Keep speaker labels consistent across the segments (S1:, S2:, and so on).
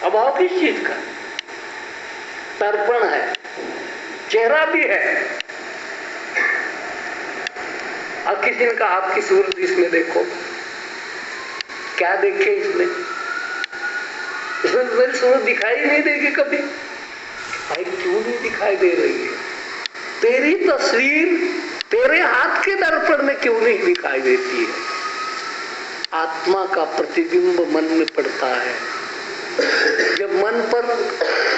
S1: अभाव किस चीज का? दर्पण है, चेहरा भी है। और किसी ने कहा आपकी सूरत इसमें देखो, क्या देखे इसमें? इसमें तो मेरी सूरत दिखाई नहीं देगी कभी। भाई क्यों नहीं दिखाई दे रही है? तेरी तस्वीर तेरे हाथ के दर्पण में क्यों नहीं दिखाई देती है? आत्मा का प्रतिबिंब मन में पड़ता है। जब मन पर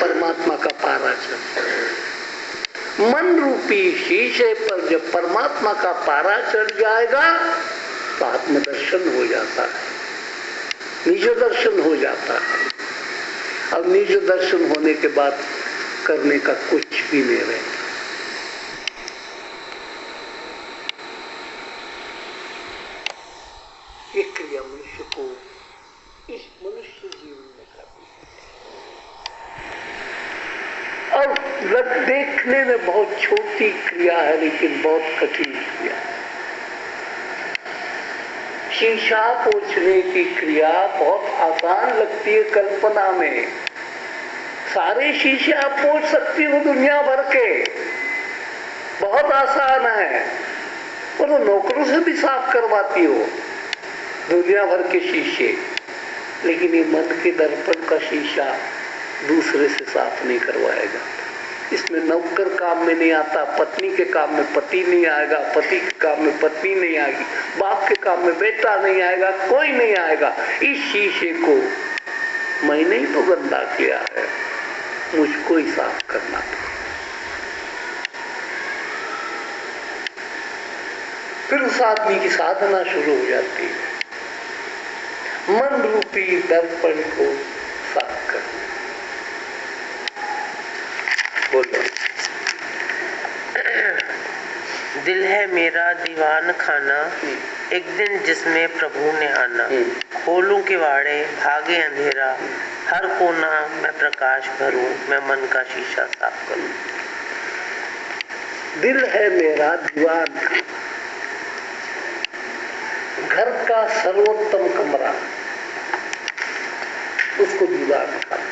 S1: परमात्मा का पारा चढ़ता है, मन रूपी शीशे पर जब परमात्मा का पारा चढ़ जाएगा तो आत्मदर्शन हो जाता है, निज दर्शन हो जाता है। अब निज दर्शन होने के बाद करने का कुछ भी नहीं रहता। ये क्रिया मनुष्य को इस मनुष्य जीवन में करनी है। और देखने में बहुत छोटी क्रिया है लेकिन बहुत कठिन क्रिया। शीशा पोंछने की क्रिया बहुत आसान लगती है कल्पना में। सारे शीशे आप पोंछ सकती हो दुनिया भर के, बहुत आसान है। और तो नौकरों से भी साफ करवाती हो दुनिया भर के शीशे, लेकिन ये मन के दर्पण का शीशा दूसरे से साफ नहीं करवाएगा। इसमें नौकर काम में नहीं आता, पत्नी के काम में पति नहीं आएगा, पति के काम में पत्नी नहीं आएगी, बाप के काम में बेटा नहीं आएगा, कोई नहीं आएगा। इस शीशे को मैंने ही तो गंदा किया है, मुझको ही साफ करना था। फिर उस आदमी की साधना शुरू हो जाती है, मन रूपी दर्पण को साफ करना। बोलो।
S2: दिल है मेरा दीवान खाना, एक दिन जिसमें प्रभु ने आना। खोलूं किवाड़े भागे अंधेरा, हर कोना मैं प्रकाश भरूं, मैं मन का शीशा साफ करूं।
S1: दिल है मेरा दीवान खाना, घर का सर्वोत्तम कमरा, उसको दीवान खाना।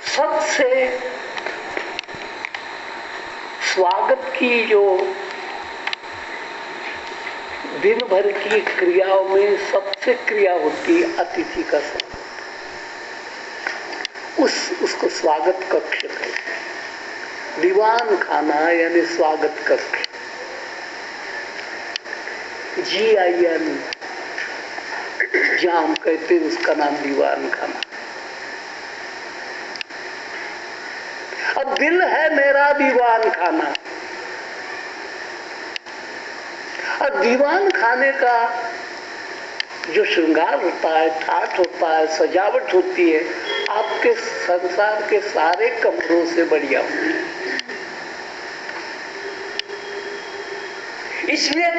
S1: सबसे स्वागत की जो दिन भर की क्रियाओं में सबसे क्रिया होती है अतिथि का स्वागत। उसको स्वागत कक्ष कहते हैं। दीवान खाना यानी स्वागत कक्ष, GIN जहाँ हम कहते हैं उसका नाम दीवान खाना। अब दिल है मेरा दीवान खाना, और दीवान खाने का जो श्रृंगार होता है, ठाठ होता है, सजावट होती है, आपके संसार के सारे कमरों से बढ़िया होती है। इसलिए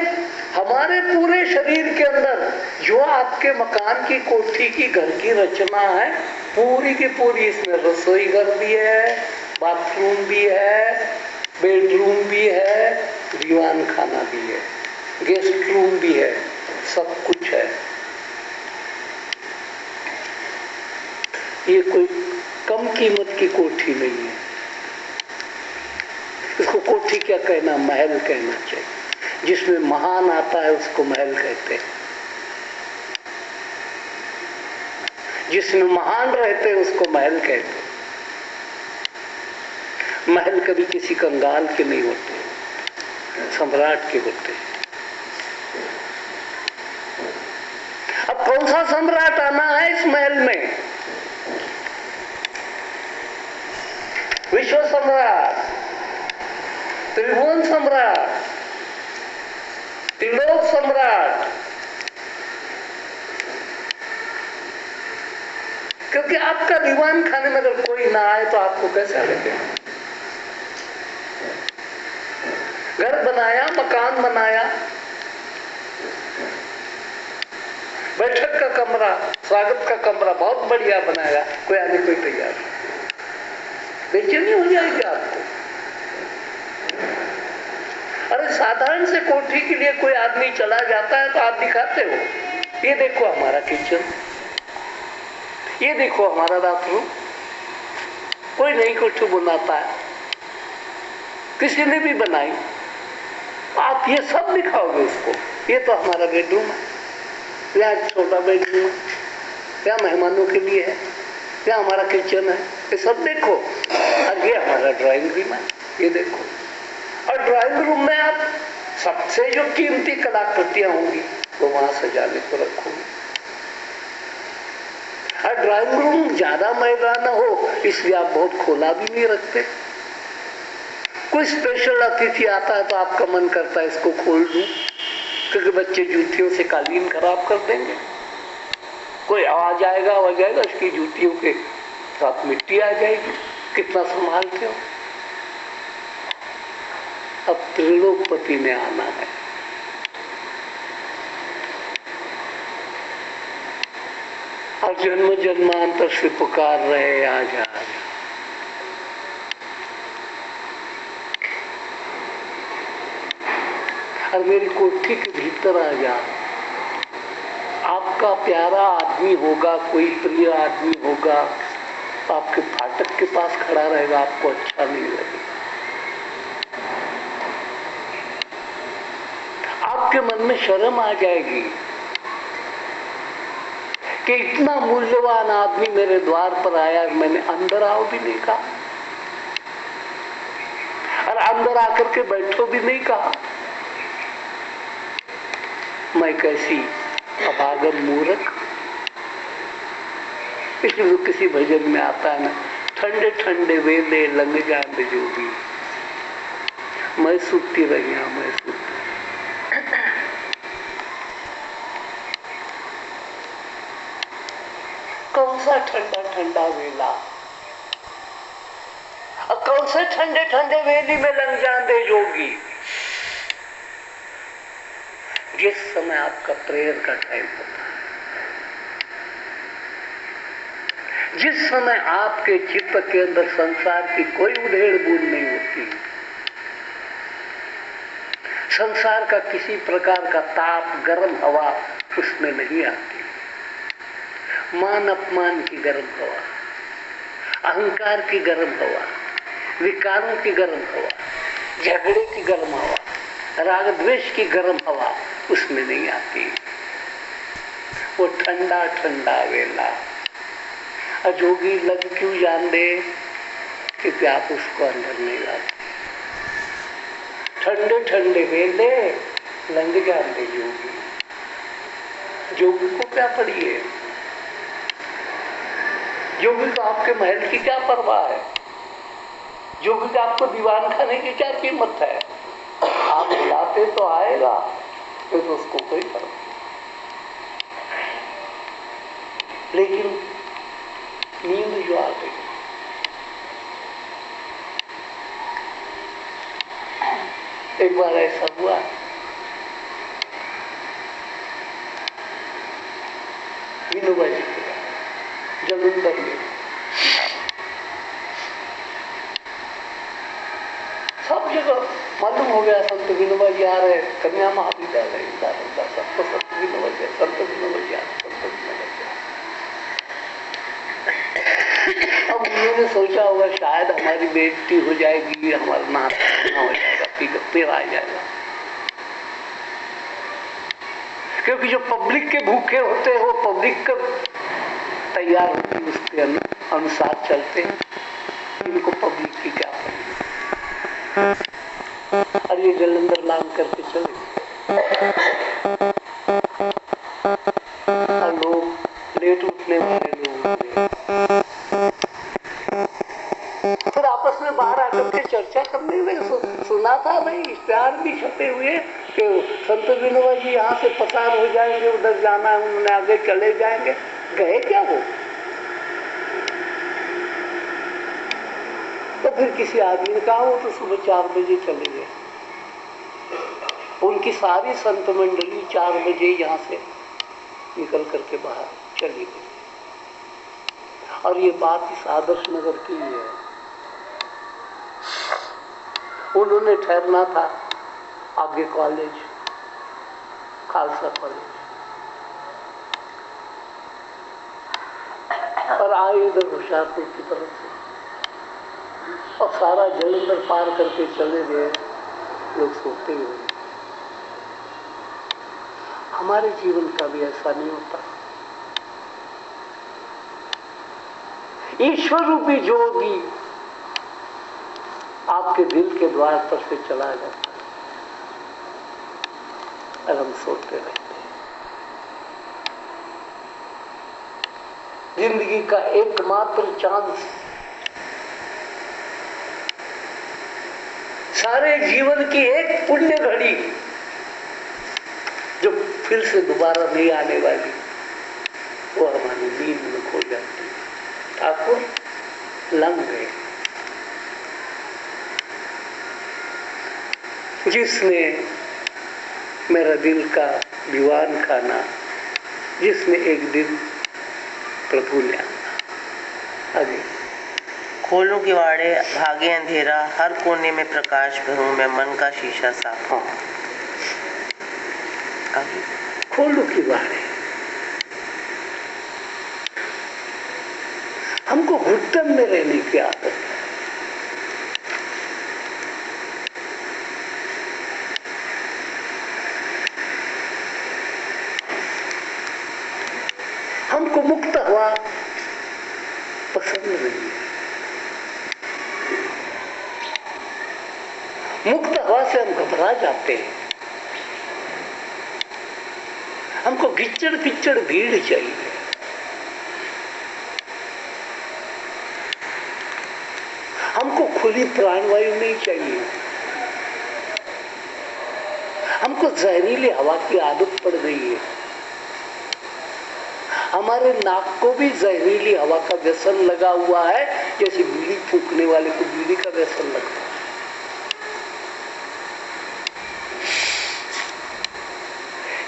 S1: हमारे पूरे शरीर के अंदर जो आपके मकान की, कोठी की, घर की रचना है, पूरी की पूरी इसमें रसोई घर भी है, बाथरूम भी है, बेडरूम भी है, दीवान खाना भी है, गेस्ट रूम भी है, सब कुछ है। ये कोई कम कीमत की कोठी नहीं है। इसको कोठी क्या कहना, महल कहना चाहिए। जिसमें महान आता है उसको महल कहते हैं, जिसमें महान रहते हैं उसको महल कहते हैं। महल कभी किसी कंगाल के नहीं होते, सम्राट के होते हैं। अब कौन सा सम्राट आना है इस महल में? विश्व सम्राट, त्रिभुवन सम्राट, त्रिलोक सम्राट। क्योंकि आपका दीवान खाने में अगर कोई ना आए तो आपको कैसा लगेगा? घर बनाया, मकान बनाया, बैठक का कमरा, स्वागत का कमरा बहुत बढ़िया बनाया, कोई आने कोई तैयार, बेचैनी हो जाएगी आपको। अरे साधारण से कोठी के लिए कोई आदमी चला जाता है तो आप दिखाते हो, ये देखो हमारा किचन, ये देखो हमारा बाथरूम। कोई नहीं कोठी बनाता है, किसी ने भी बनाई, आप ये सब दिखाओगे उसको। ये तो हमारा बेडरूम है, या छोटा बेडरूम है, या मेहमानों के लिए है, या हमारा किचन है, ये सब देखो। और ये हमारा ड्राइंग रूम है, ये देखो। और ड्राइंग रूम में आप सबसे जो कीमती कलाकृतियां होंगी वो वहां सजाने को रखोगे। और ड्राइंग रूम ज्यादा मैला ना हो इसलिए आप बहुत खोला भी नहीं रखते। कोई स्पेशल अतिथि आता है तो आपका मन करता है इसको खोल दूं, क्योंकि बच्चे जूतियों से कालीन खराब कर देंगे। कोई आ जाएगा इसकी जूतियों के साथ मिट्टी आ जाएगी, कितना संभालते हो। अब त्रिलोकपति में आना है। और जन्म जन्मांतर से पुकार रहे आ जा। और मेरी कोठी के भीतर आ जा। आपका प्यारा आदमी होगा, कोई प्रिय आदमी होगा, आपके फाटक के पास खड़ा रहेगा, आपको अच्छा नहीं लगेगा। आपके मन में शर्म आ जाएगी कि इतना मूल्यवान आदमी मेरे द्वार पर आया, मैंने अंदर आओ भी नहीं कहा, और अंदर आकर के बैठो भी नहीं कहा। मैं कैसी अभागन मूर्ख। इसलिए तो किसी भजन में आता है ना, ठंडे ठंडे वेले लंग जान जोगी, मैं सुती रही, मैं सुती। कौन सा ठंडा ठंडा वेला, और कौन से ठंडे ठंडे वेली में लंग जान दे जोगी। जिस समय आपका प्रेयर का टाइम होता है, जिस समय आपके चित्त के अंदर संसार की कोई उधेड़ बूंद नहीं होती, संसार का किसी प्रकार का ताप, गर्म हवा उसमें नहीं आती, मान अपमान की गर्म हवा, अहंकार की गर्म हवा, विकारों की गर्म हवा, झगड़े की गर्म हवा, राग द्वेष की गर्म हवा उसमें नहीं आती। वो ठंडा ठंडा वेला। अजोगी लग क्यों जान दे, क्योंकि आप उसको अंदर नहीं लाते। ठंडे ठंडे वेले लंग जान दे जोगी। जोगी को क्या पड़ी है? जोगी को आपके महल की क्या परवाह है? जोगी को आपको दीवान खाने की क्या कीमत है? आप बुलाते तो आएगा, फिर तो उसको कोई फर्क नहीं। लेकिन नींद जो आ गई, एक बार ऐसा हुआ, विनोबा जी जलंधर में सब जगह मालूम हो गया, संत विनोबा जी आ रहे, कन्या महाविद्यालय सबको संत विनोबा जी, संत विनोबा जी, संत विनोबा जी। अब उन्होंने सोचा होगा शायद हमारी बेइज्जती हो जाएगी, हमारा नाम हो जाएगा, फिर आ जाएगा। क्योंकि जो पब्लिक के भूखे होते हैं वो पब्लिक का तैयार होती है, उसके अनुसार चलते हैं। इनको पब्लिक की क्या पड़ी। और ये जलंधर लांग करके चले, और लोग लेट उठने वाले लोग फिर आपस में बाहर आकर के चर्चा करने लगे। सुना था भाई इश्तेहार भी छपे हुए कि संत विनोबा जी यहाँ से पसार हो जाएंगे, उधर जाना है, उन्होंने आगे चले जाएंगे। गए क्या वो? तो फिर किसी आदमी ने कहा वो तो सुबह 4 बजे चले गए। उनकी सारी संत मंडली 4 बजे यहाँ से निकल करके बाहर चली गई। और ये बात इस आदर्श नगर की है। उन्होंने ठहरना था आगे कॉलेज, खालसा कॉलेज, और आए इधर होशियारपुर की तरफ से और सारा जलंधर पार करके चले गए लोग सोते हुए। हमारे जीवन का भी ऐसा नहीं होता। ईश्वर रूपी जोगी आपके दिल के द्वार पर से चला जाता है और हम सोते रहते हैं। जिंदगी का एकमात्र चांस, सारे जीवन की एक पुण्य घड़ी जो फिर से दोबारा नहीं आने वाली, वो हमारी नींद में खो जाती है। ठाकुर लंघ गए। जिसने मेरा दिल का दीवान खाना, जिसने एक दिन प्रभु ने आना। आगे
S2: खोलूं किवाड़े भागे अंधेरा, हर कोने में प्रकाश भरूं मैं मन का शीशा साफ।
S1: हाँ, आगे खोलू किवाड़े। हमको घुटन में रहने की आदत है। हमको मुक्त हवा पसंद नहीं है। मुक्त हवा से हम घबरा जाते हैं। हमको गिच्चड़ पिच्चड़ भीड़ चाहिए। हमको खुली प्राणवायु नहीं चाहिए। हमको जहरीली हवा की आदत पड़ गई है। हमारे नाक को भी जहरीली हवा का व्यसन लगा हुआ है, जैसे बीड़ी फूंकने वाले को बीड़ी का व्यसन लगता है।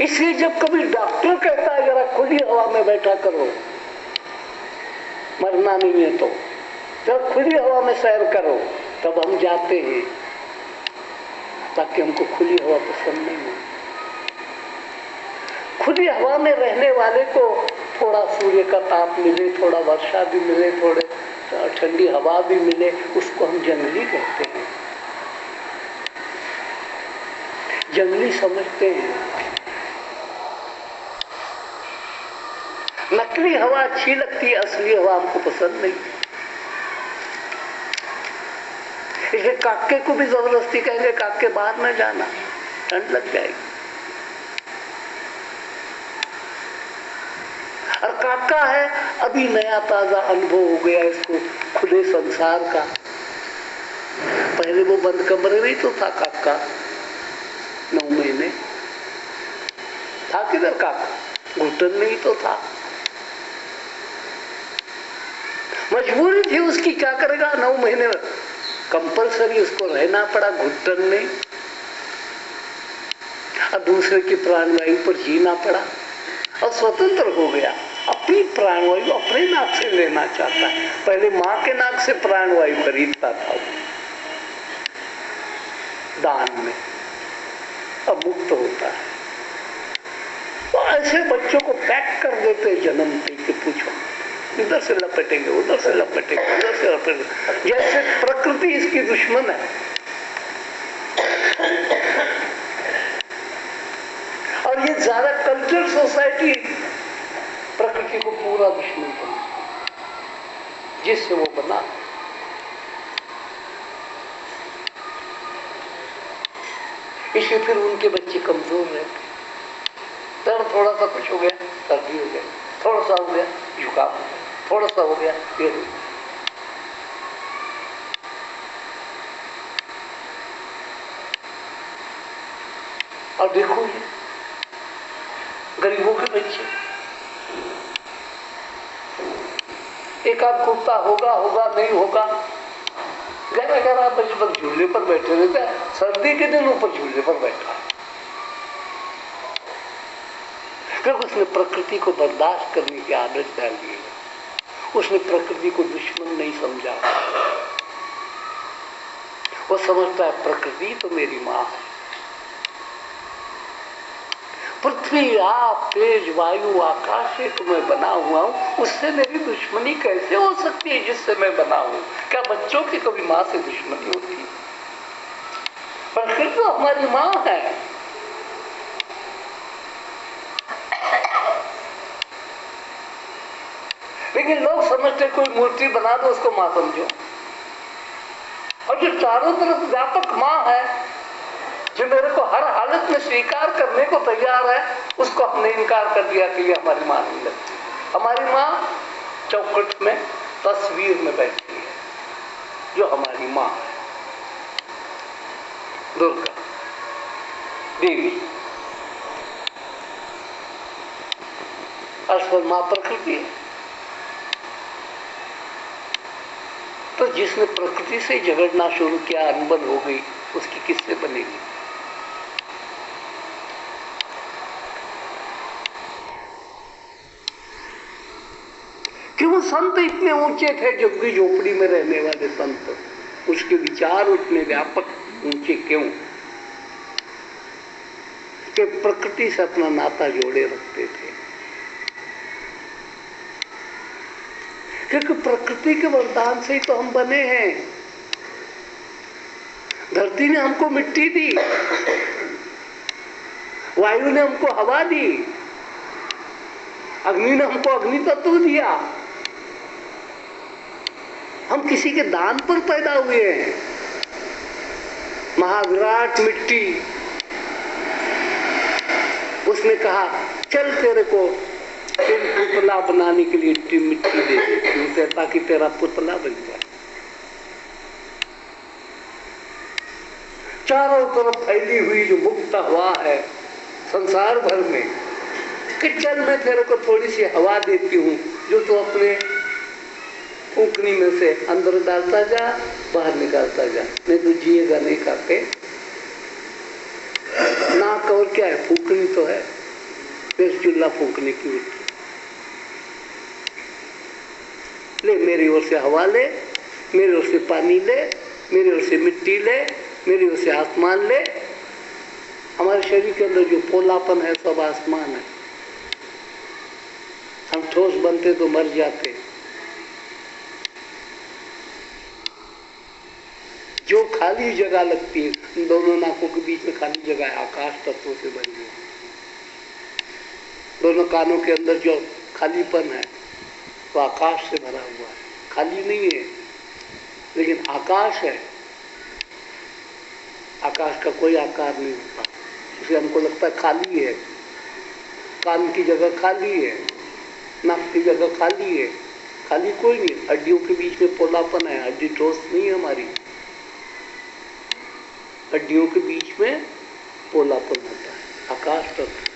S1: इसलिए जब कभी डॉक्टर कहता है जरा खुली हवा में बैठा करो, मरना नहीं है तो जब खुली हवा में सैर करो, तब हम जाते हैं, ताकि हमको खुली हवा पसंद नहीं है। खुली हवा में रहने वाले को थोड़ा सूर्य का ताप मिले, थोड़ा वर्षा भी मिले, थोड़े ठंडी हवा भी मिले, उसको हम जंगली कहते हैं। जंगली समझते हैं। नकली हवा अच्छी लगती है, असली हवा हमको पसंद नहीं। इसलिए काके को भी जबरदस्ती कहेंगे काके बाहर न जाना, ठंड लग जाएगी। और काका है, अभी नया ताजा अनुभव हो गया इसको खुले संसार का। पहले वो बंद कमरे में ही तो था काका, 9 महीने था। किधर काका? घुटन में ही तो था। मजबूरी थी उसकी, क्या करेगा? 9 महीने कंपलसरी उसको रहना पड़ा घुटन में, और दूसरे की प्राणवायु पर जीना पड़ा, और स्वतंत्र हो गया। अपनी प्राणवायु अपने नाक से लेना चाहता है। पहले माँ के नाक से प्राणवायु खरीदता था वो दान में, अब मुक्त होता है। तो ऐसे बच्चों को पैक कर देते जन्म के, पूछो इधर से लपेटेंगे, उधर से लपेटेंगे, उधर से लपेटेंगे, जैसे प्रकृति इसकी दुश्मन है। और ये ज्यादा कल्चर सोसाइटी प्रकृति को पूरा दुश्मन समझती, जिससे वो बना। इसलिए फिर उनके बच्चे कमजोर रहते। दर्द थोड़ा सा कुछ हो गया, सर्दी हो गया, थोड़ा सा हो गया जुकाम हो गया, थोड़ा सा हो गया ये हो। और देखो ये गरीबों के बच्चे, एक आध कुत्ता होगा नहीं होगा, गहरा बचपन झूले पर बैठे रहते हैं। सर्दी के दिन ऊपर झूले पर बैठा है, क्योंकि उसने प्रकृति को बर्दाश्त करने की आदत डाली है। उसने प्रकृति को दुश्मन नहीं समझा। वो समझता है प्रकृति तो मेरी माँ है, पृथ्वी, आप, तेज, वायु, आकाश से तो मैं बना हुआ हूँ, उससे मेरी दुश्मनी कैसे हो सकती है जिससे मैं बना हूँ? क्या बच्चों की कभी माँ से दुश्मनी होती है? प्रकृति तो हमारी माँ है। लेकिन लोग समझते कोई मूर्ति बना दो उसको माँ समझो, और जो चारों तरफ व्यापक माँ है, जो मेरे को हर हालत में स्वीकार करने को तैयार है, उसको हमने इनकार कर दिया कि ये हमारी माँ नहीं लगती। हमारी माँ चौखट में तस्वीर में बैठी है, जो हमारी माँ है, दुर्गा देवी। असल माँ प्रकृति है। तो जिसने प्रकृति से झगड़ना शुरू किया, अनबन हो गई, उसकी किससे बनेगी? क्यों संत इतने ऊंचे थे? झुग्गी झोपड़ी में रहने वाले संत, उसके विचार उतने व्यापक ऊंचे क्यों? कि प्रकृति से अपना नाता जोड़े रखते थे। क्योंकि प्रकृति के वरदान से ही तो हम बने हैं। धरती ने हमको मिट्टी दी, वायु ने हमको हवा दी, अग्नि ने हमको अग्नि तत्व दिया। हम किसी के दान पर पैदा हुए हैं। महाविराट मिट्टी, उसने कहा चल तेरे को पुतला बनाने के लिए मिट्टी दे दे, ताकि तेरा पुतला बन जाए। चारों तरफ फैली हुई जो मुक्त हवा है संसार भर में, कि चल मैं तेरे को थोड़ी सी हवा देती हूँ, जो तू अपने फूकनी में से अंदर डालता जा, बाहर निकालता जा, नहीं तो जिएगा नहीं खाते। नाक और क्या है? फूकनी तो है, फिर चूल्हा फूकने की होती। ले मेरी ओर से हवा ले, मेरी ओर से पानी ले, मेरी ओर से मिट्टी ले, मेरी ओर से आसमान ले। हमारे शरीर के अंदर जो पोलापन है सब आसमान है। हम ठोस बनते तो मर जाते। जो खाली जगह लगती है, इन दोनों नाकों के बीच में खाली जगह है, आकाश तत्वों से बनी है। दोनों कानों के अंदर जो खालीपन है वो आकाश से भरा हुआ है। खाली नहीं है, लेकिन आकाश है। आकाश का कोई आकार नहीं होता, इसलिए हमको लगता है खाली है। कान की जगह खाली है, नाक की जगह खाली है, खाली कोई नहीं। हड्डियों के बीच में पोलापन है, हड्डी ठोस नहीं है हमारी। हड्डियों के बीच में पोलापन होता है, आकाश तत्व।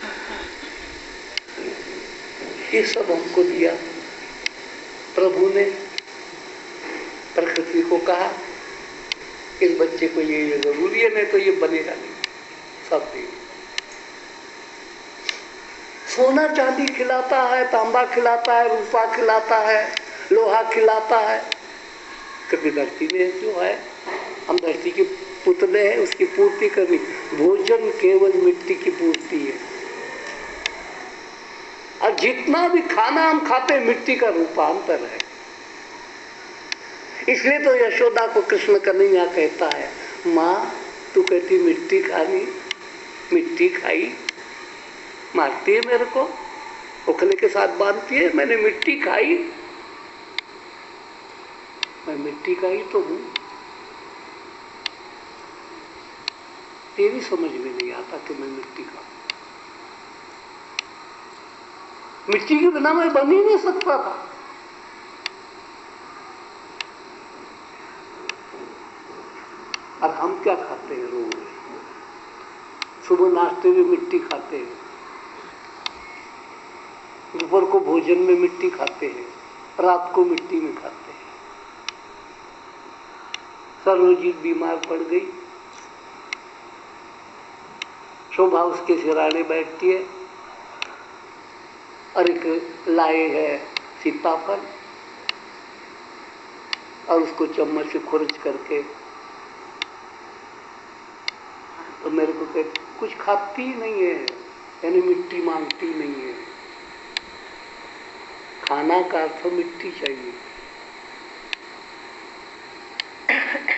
S1: ये सब हमको दिया प्रभु ने। प्रकृति को कहा इस बच्चे को ये जरूरी है, नहीं तो ये बनेगा नहीं। सब दे। सोना चांदी खिलाता है, तांबा खिलाता है, रूपा खिलाता है, लोहा खिलाता है, क्योंकि धरती में जो है, हम धरती के पुतले हैं, उसकी पूर्ति करनी। भोजन केवल मिट्टी की पूर्ति है, और जितना भी खाना हम खाते हैं मिट्टी का रूपांतर है। इसलिए तो यशोदा को कृष्ण कन्हैया कहता है, माँ तू कहती मिट्टी खानी, मिट्टी खाई, मारती है मेरे को, उखले के साथ बांधती है, मैंने मिट्टी खाई, मैं मिट्टी का ही तो हूं। तेरी समझ में नहीं आता कि मैं मिट्टी का, मिट्टी के बिना मैं बन ही नहीं सकता था। और हम क्या खाते हैं रोज? सुबह नाश्ते में मिट्टी खाते हैं, दोपहर को भोजन में मिट्टी खाते हैं, रात को मिट्टी में खाते हैं। सर्वजीत बीमार पड़ गई, शोभा उसके सिराने बैठती है, और एक लाए है सीताफल, और उसको चम्मच से खुरच करके, तो मेरे को कहते कुछ खाती ही नहीं है, यानी मिट्टी मांगती नहीं है। खाना का अर्थ मिट्टी चाहिए,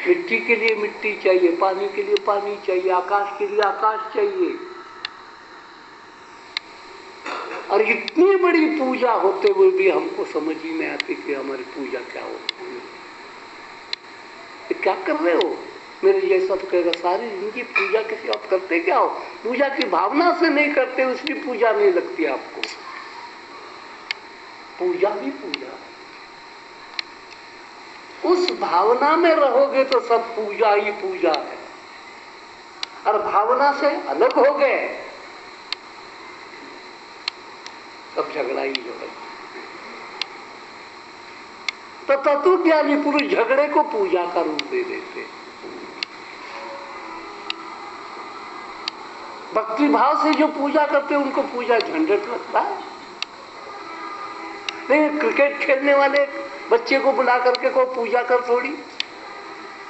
S1: मिट्टी के लिए मिट्टी चाहिए, पानी के लिए पानी चाहिए, आकाश के लिए आकाश चाहिए। और इतनी बड़ी पूजा होते हुए भी हमको समझ ही नहीं आती कि हमारी पूजा क्या होती है। क्या कर रहे हो? मेरे जैसा तो कहेगा सारी जिंदगी पूजा किसी आप करते क्या हो? पूजा की भावना से नहीं करते, उसकी पूजा नहीं लगती आपको। पूजा भी पूजा, उस भावना में रहोगे तो सब पूजा ही पूजा है। और भावना से अलग हो गए सब झगड़ा ही झगड़ा। तो तत्वज्ञानी पुरुष झगड़े को पूजा का रूप दे देते। भक्ति भाव से जो पूजा करते उनको पूजा झंझट लगता है। नहीं, क्रिकेट खेलने वाले बच्चे को बुला करके को पूजा कर थोड़ी,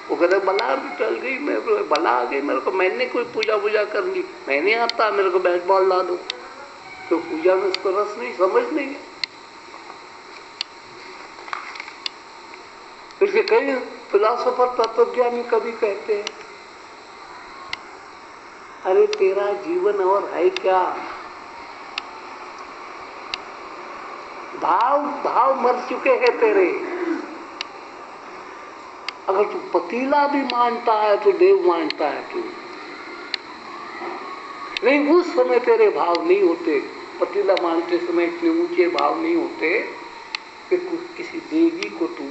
S1: वो कहते बला टल गई, मेरे को बला आ गई, मेरे को मैंने कोई पूजा कर ली, मैंने आता, मेरे को बैट बॉल ला दो। तो पूजा में उसको रस नहीं, समझ नहीं है। इसलिए कई फिलॉसफर तत्वज्ञानी कभी कहते हैं, अरे तेरा जीवन और है क्या? भाव मर चुके हैं तेरे। अगर तू पतीला भी मानता है तो देव मानता है तू। नहीं, उस समय तेरे भाव नहीं होते। पतीला मानते समय इतने ऊंचे भाव नहीं होते कि किसी देवी को तू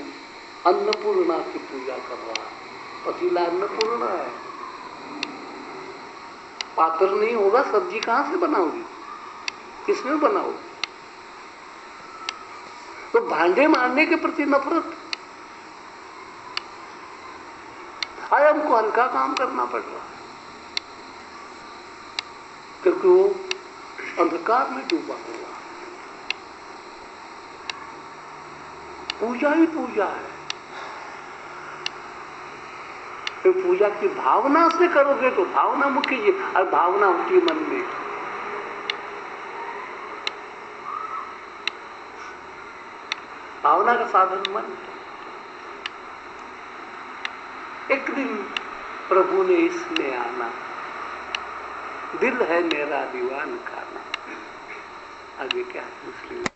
S1: अन्नपूर्णा की पूजा कर रहा है। पतीला अन्नपूर्णा है, पात्र नहीं होगा, सब्जी कहां से बनाओगी, किसमें बनाओगी? तो भांडे मारने के प्रति नफरत, आज हमको हल्का काम करना पड़ रहा है क्योंकि वो अंधकार में डूबा हुआ। पूजा ही पूजा है। तो पूजा की भावना से करोगे तो भावना मुख्य जी, और भावना होती मन में। भावना का साधन मन। एक दिन प्रभु ने इसमें आना, दिल है मेरा दीवान खाना। आगे क्या है मुस्लिम